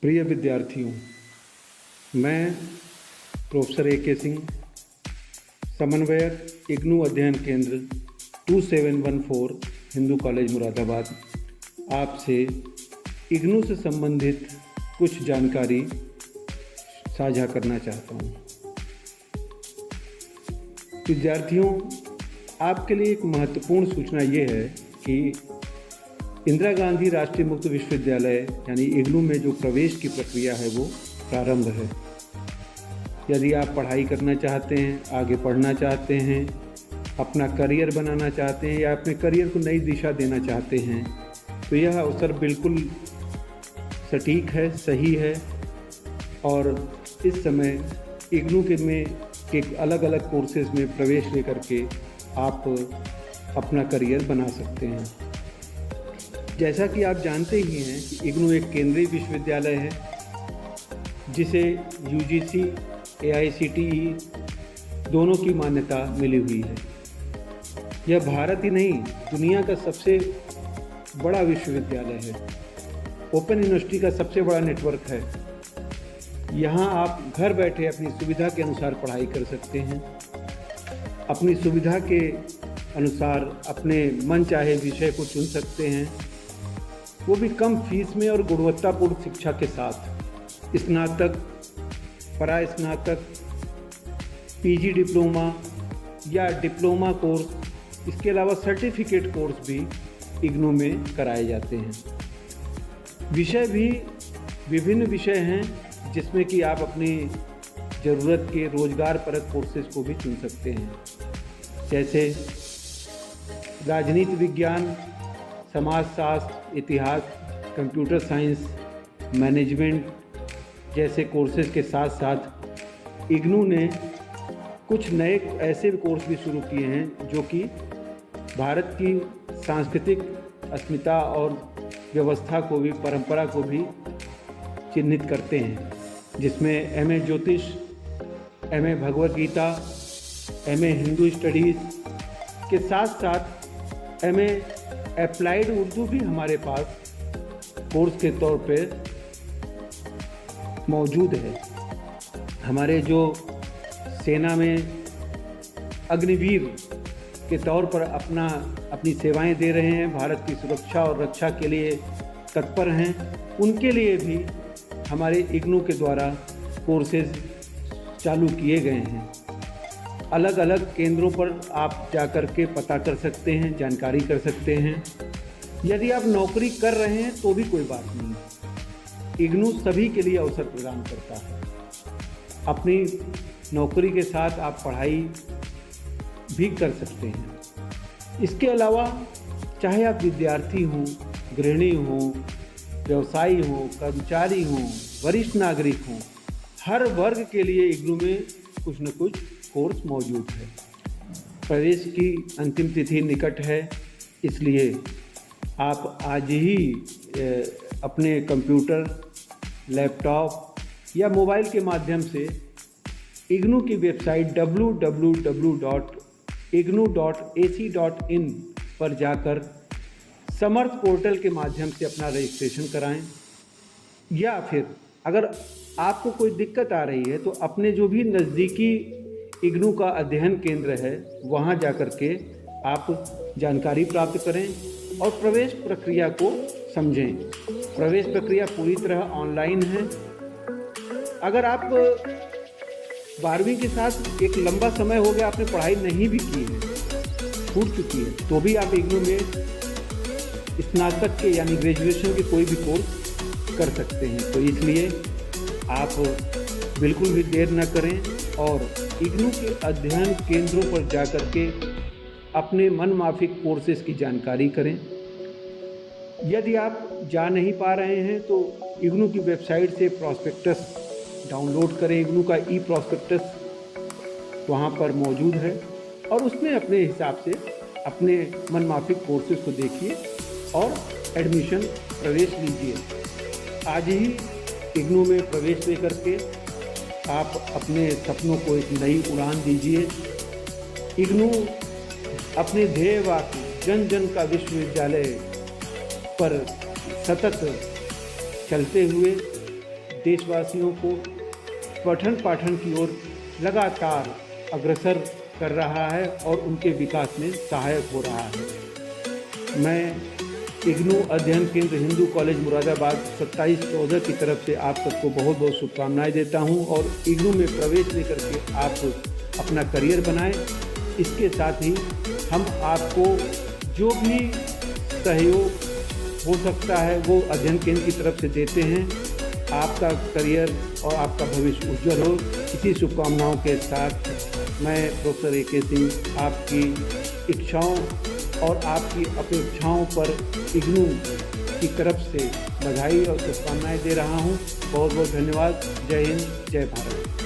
प्रिय विद्यार्थियों, मैं प्रोफेसर ए.के. सिंह, समन्वयक इग्नू अध्ययन केंद्र 2714 हिंदू कॉलेज मुरादाबाद आपसे इग्नू से संबंधित कुछ जानकारी साझा करना चाहता हूँ। विद्यार्थियों, आपके लिए एक महत्वपूर्ण सूचना ये है कि इंदिरा गांधी राष्ट्रीय मुक्त विश्वविद्यालय यानी इग्नू में जो प्रवेश की प्रक्रिया है वो प्रारंभ है। यदि आप पढ़ाई करना चाहते हैं, आगे पढ़ना चाहते हैं, अपना करियर बनाना चाहते हैं या अपने करियर को नई दिशा देना चाहते हैं, तो यह अवसर बिल्कुल सटीक है, सही है। और इस समय इग्नू के अलग अलग कोर्सेज़ में प्रवेश लेकर के आप अपना करियर बना सकते हैं। जैसा कि आप जानते ही हैं कि इग्नू एक केंद्रीय विश्वविद्यालय है जिसे यूजीसी, एआईसीटीई दोनों की मान्यता मिली हुई है। यह भारत ही नहीं, दुनिया का सबसे बड़ा विश्वविद्यालय है। ओपन यूनिवर्सिटी का सबसे बड़ा नेटवर्क है। यहाँ आप घर बैठे अपनी सुविधा के अनुसार पढ़ाई कर सकते हैं, अपनी सुविधा के अनुसार अपने मन चाहे विषय को चुन सकते हैं, वो भी कम फीस में और गुणवत्तापूर्ण शिक्षा के साथ। स्नातक, परास्नातक, पीजी डिप्लोमा या डिप्लोमा कोर्स, इसके अलावा सर्टिफिकेट कोर्स भी इग्नू में कराए जाते हैं। विषय भी विभिन्न विषय हैं जिसमें कि आप अपनी ज़रूरत के रोजगारपरक कोर्सेज को भी चुन सकते हैं, जैसे राजनीति विज्ञान, समाजशास्त्र, इतिहास, कंप्यूटर साइंस, मैनेजमेंट जैसे कोर्सेज के साथ साथ इग्नू ने कुछ नए ऐसे कोर्स भी शुरू किए हैं जो कि भारत की सांस्कृतिक अस्मिता और व्यवस्था को भी, परंपरा को भी चिन्हित करते हैं, जिसमें एमए ज्योतिष, MA Bhagavad Gita, MA Hindu studies के साथ साथ एमए अप्लाइड उर्दू भी हमारे पास कोर्स के तौर पे मौजूद है। हमारे जो सेना में अग्निवीर के तौर पर अपनी सेवाएं दे रहे हैं, भारत की सुरक्षा और रक्षा के लिए तत्पर हैं, उनके लिए भी हमारे इग्नू के द्वारा कोर्सेज चालू किए गए हैं। अलग अलग केंद्रों पर आप जाकर के पता कर सकते हैं, जानकारी कर सकते हैं। यदि आप नौकरी कर रहे हैं तो भी कोई बात नहीं, इग्नू सभी के लिए अवसर प्रदान करता है। अपनी नौकरी के साथ आप पढ़ाई भी कर सकते हैं। इसके अलावा चाहे आप विद्यार्थी हों, गृहिणी हों, व्यवसायी हों, कर्मचारी हों, वरिष्ठ नागरिक हों, हर वर्ग के लिए इग्नू में कुछ न कुछ कोर्स मौजूद है। प्रवेश की अंतिम तिथि निकट है, इसलिए आप आज ही अपने कंप्यूटर, लैपटॉप या मोबाइल के माध्यम से इग्नू की वेबसाइट www.ignu.ac.in पर जाकर समर्थ पोर्टल के माध्यम से अपना रजिस्ट्रेशन कराएं। या फिर अगर आपको कोई दिक्कत आ रही है तो अपने जो भी नज़दीकी इग्नू का अध्ययन केंद्र है वहाँ जाकर के आप जानकारी प्राप्त करें और प्रवेश प्रक्रिया को समझें। प्रवेश प्रक्रिया पूरी तरह ऑनलाइन है। अगर आप 12वीं के साथ एक लंबा समय हो गया, आपने पढ़ाई नहीं भी की है, छूट चुकी है, तो भी आप इग्नू में स्नातक के यानी ग्रेजुएशन के कोई भी कोर्स कर सकते हैं। तो इसलिए आप बिल्कुल भी देर न करें और इग्नू के अध्ययन केंद्रों पर जाकर के अपने मनमाफिक कोर्सेज की जानकारी करें। यदि आप जा नहीं पा रहे हैं तो इग्नू की वेबसाइट से प्रॉस्पेक्टस डाउनलोड करें। इग्नू का ई प्रॉस्पेक्टस वहाँ पर मौजूद है और उसमें अपने हिसाब से अपने मनमाफिक कोर्सेज को देखिए और एडमिशन प्रवेश लीजिए। आज ही इग्नू में प्रवेश लेकर के आप अपने सपनों को एक नई उड़ान दीजिए। इग्नू अपने ध्येय वाक्य जन जन का विश्वविद्यालय पर सतत चलते हुए देशवासियों को पठन पाठन की ओर लगातार अग्रसर कर रहा है और उनके विकास में सहायक हो रहा है। मैं इग्नू अध्ययन केंद्र हिंदू कॉलेज मुरादाबाद 2714 की तरफ से आप सबको बहुत बहुत शुभकामनाएं देता हूं और इग्नू में प्रवेश लेकर के आप अपना करियर बनाएं। इसके साथ ही हम आपको जो भी सहयोग हो सकता है वो अध्ययन केंद्र की तरफ से देते हैं। आपका करियर और आपका भविष्य उज्जवल हो, इसी शुभकामनाओं के साथ मैं प्रोफेसर ए.के. सिंह आपकी इच्छाओं और आपकी अपेक्षाओं पर इग्नू की तरफ से बधाई और शुभकामनाएं दे रहा हूं। बहुत बहुत धन्यवाद। जय हिंद, जय भारत।